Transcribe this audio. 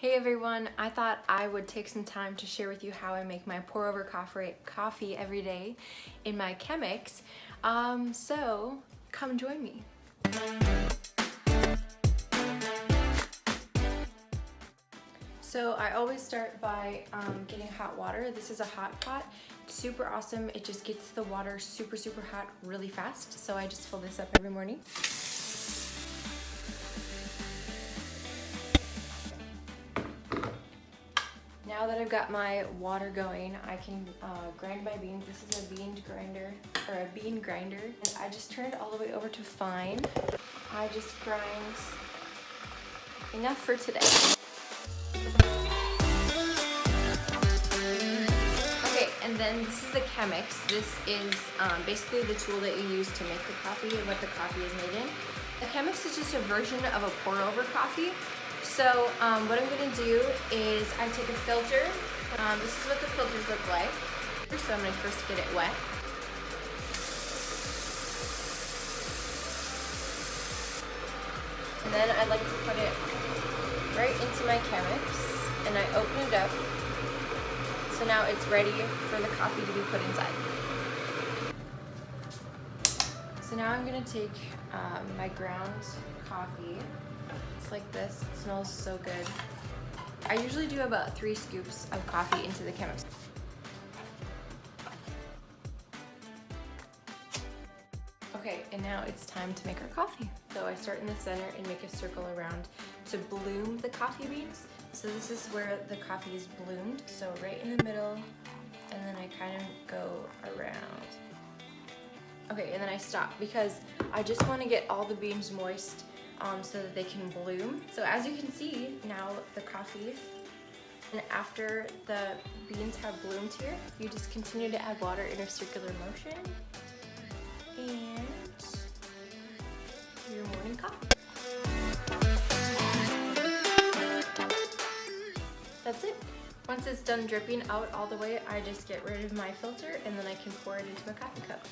Hey everyone, I thought I would take some time to share with you how I make my pour over coffee every day in my Chemex. So come join me. So I always start by getting hot water. This is a hot pot. It's super awesome. It just gets the water super hot really fast. So I just fill this up every morning. Now that I've got my water going, I can grind my beans. This is a bean grinder. And I just turn it all the way over to fine. I just grind enough for today. Okay, and then this is the Chemex. This is basically the tool that you use to make the coffee and what the coffee is made in. The Chemex is just a version of a pour over coffee. So what I'm gonna do is I take a filter. This is what the filters look like. So I'm gonna first get it wet. And then I like to put it right into my Chemex and I open it up. So now it's ready for the coffee to be put inside. So now I'm gonna take my ground coffee. It's like this, it smells so good. I usually do about 3 scoops of coffee into the Chemex. Okay, and now it's time to make our coffee. So I start in the center and make a circle around to bloom the coffee beans. So this is where the coffee is bloomed. So right in the middle, and then I kind of go around. Okay, and then I stop because I just want to get all the beans moist so that they can bloom. So as you can see, now the coffee, and after the beans have bloomed here, you just continue to add water in a circular motion, and your morning coffee. That's it. Once it's done dripping out all the way, I just get rid of my filter and then I can pour it into a coffee cup.